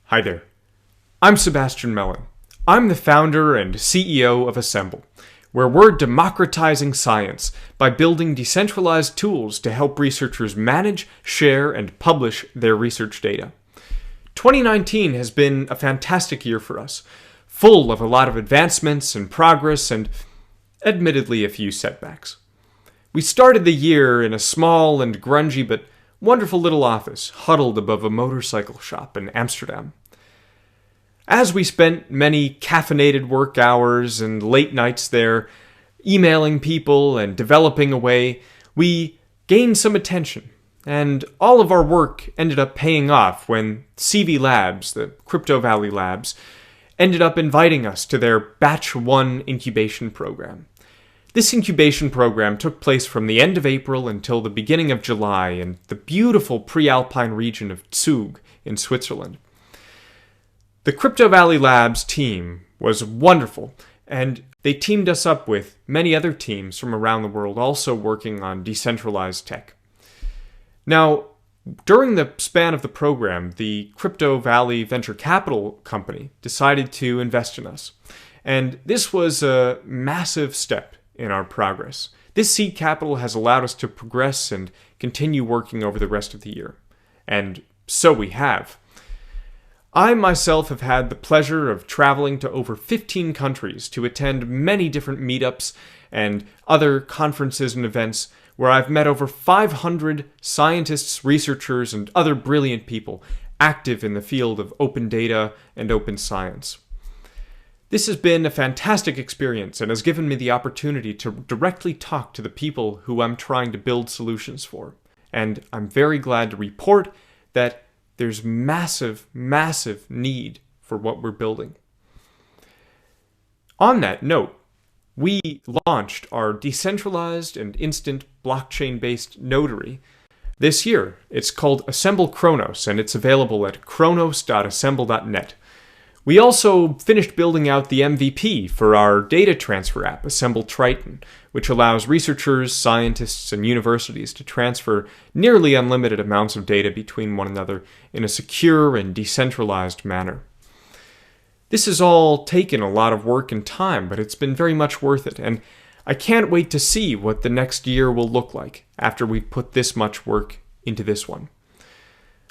Hi there. I'm Sebastian Mellon. I'm the founder and CEO of Assembl, where we're democratizing science by building decentralized tools to help researchers manage, share, and publish their research data. 2019 has been a fantastic year for us, full of a lot of advancements and progress and, admittedly, a few setbacks. We started the year in a small and grungy but wonderful little office huddled above a motorcycle shop in Amsterdam. As we spent many caffeinated work hours and late nights there, emailing people and developing away, we gained some attention, and all of our work ended up paying off when CV Labs, the Crypto Valley Labs, ended up inviting us to their Batch 1 incubation program. This incubation program took place from the end of April until the beginning of July in the beautiful pre-alpine region of Zug in Switzerland. The Crypto Valley Labs team was wonderful, and they teamed us up with many other teams from around the world also working on decentralized tech. Now, during the span of the program, the Crypto Valley Venture Capital Company decided to invest in us, and this was a massive step in our progress. This seed capital has allowed us to progress and continue working over the rest of the year. And so we have. I myself have had the pleasure of traveling to over 15 countries to attend many different meetups and other conferences and events where I've met over 500 scientists, researchers, and other brilliant people active in the field of open data and open science. This has been a fantastic experience and has given me the opportunity to directly talk to the people who I'm trying to build solutions for. And I'm very glad to report that there's massive, massive need for what we're building. On that note, we launched our decentralized and instant blockchain-based notary this year. It's called Assembl Chronos, and it's available at chronos.assembl.net. We also finished building out the MVP for our data transfer app, Assembl Triton, which allows researchers, scientists, and universities to transfer nearly unlimited amounts of data between one another in a secure and decentralized manner. This has all taken a lot of work and time, but it's been very much worth it, and I can't wait to see what the next year will look like after we've put this much work into this one.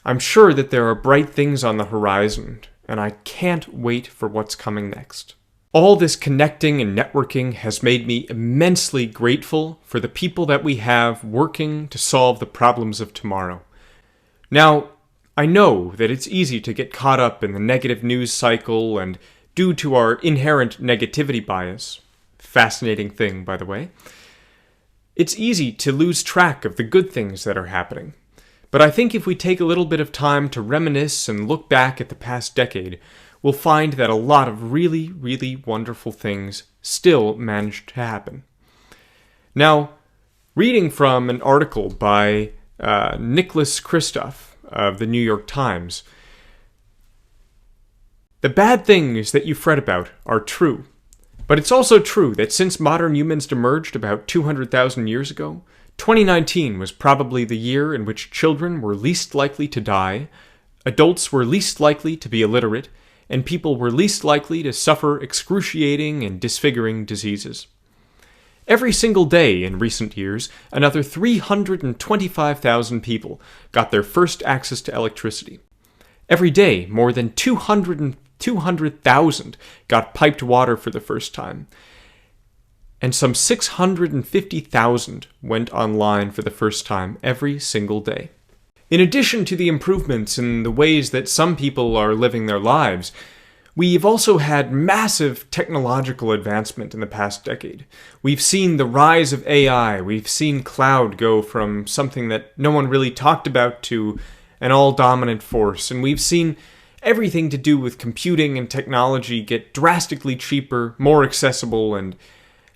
I'm sure that there are bright things on the horizon, and I can't wait for what's coming next. All this connecting and networking has made me immensely grateful for the people that we have working to solve the problems of tomorrow. Now, I know that it's easy to get caught up in the negative news cycle, and due to our inherent negativity bias, fascinating thing, by the way, it's easy to lose track of the good things that are happening. But I think if we take a little bit of time to reminisce and look back at the past decade, we'll find that a lot of really, really wonderful things still managed to happen. Now, reading from an article by Nicholas Kristof of the New York Times, the bad things that you fret about are true, but it's also true that since modern humans emerged about 200,000 years ago, 2019 was probably the year in which children were least likely to die, adults were least likely to be illiterate, and people were least likely to suffer excruciating and disfiguring diseases. Every single day in recent years, another 325,000 people got their first access to electricity. Every day, more than 200,000 got piped water for the first time. And some 650,000 went online for the first time every single day. In addition to the improvements in the ways that some people are living their lives, we've also had massive technological advancement in the past decade. We've seen the rise of AI, we've seen cloud go from something that no one really talked about to an all-dominant force, and we've seen everything to do with computing and technology get drastically cheaper, more accessible, and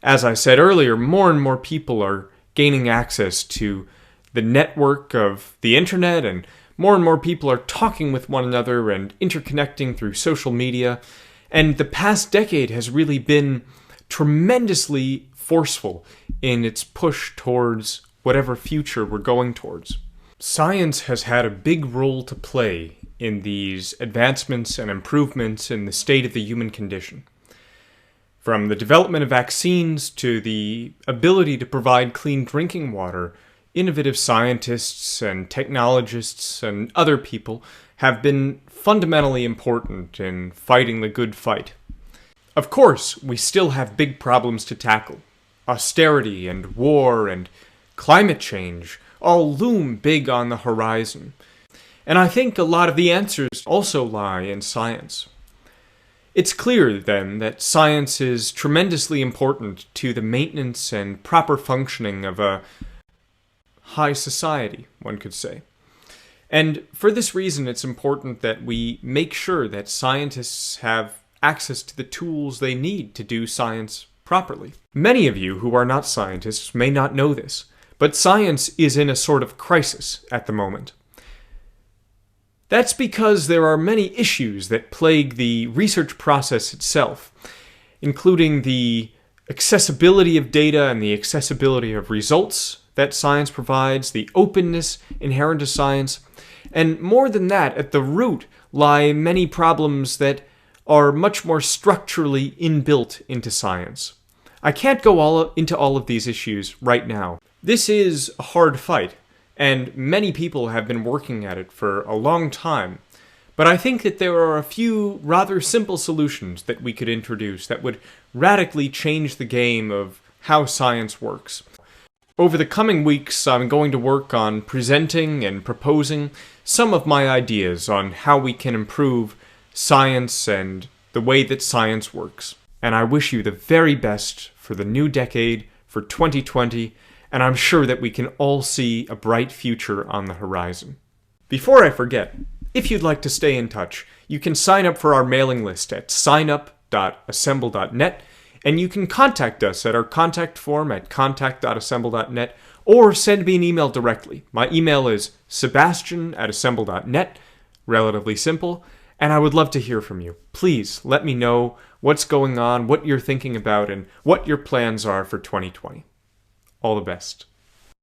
as I said earlier, more and more people are gaining access to the network of the internet, and more people are talking with one another and interconnecting through social media. And the past decade has really been tremendously forceful in its push towards whatever future we're going towards. Science has had a big role to play in these advancements and improvements in the state of the human condition. From the development of vaccines to the ability to provide clean drinking water, innovative scientists and technologists and other people have been fundamentally important in fighting the good fight. Of course, we still have big problems to tackle. Austerity and war and climate change all loom big on the horizon. And I think a lot of the answers also lie in science. It's clear, then, that science is tremendously important to the maintenance and proper functioning of a high society, one could say. And for this reason, it's important that we make sure that scientists have access to the tools they need to do science properly. Many of you who are not scientists may not know this, but science is in a sort of crisis at the moment. That's because there are many issues that plague the research process itself, including the accessibility of data and the accessibility of results that science provides, the openness inherent to science, and more than that, at the root lie many problems that are much more structurally inbuilt into science. I can't go into all of these issues right now. This is a hard fight, and many people have been working at it for a long time. But I think that there are a few rather simple solutions that we could introduce that would radically change the game of how science works. Over the coming weeks, I'm going to work on presenting and proposing some of my ideas on how we can improve science and the way that science works. And I wish you the very best for the new decade, for 2020, and I'm sure that we can all see a bright future on the horizon. Before I forget, if you'd like to stay in touch, you can sign up for our mailing list at signup.assembl.net, and you can contact us at our contact form at contact.assembl.net, or send me an email directly. My email is sebastian@assembl.net, relatively simple, and I would love to hear from you. Please let me know what's going on, what you're thinking about, and what your plans are for 2020. All the best.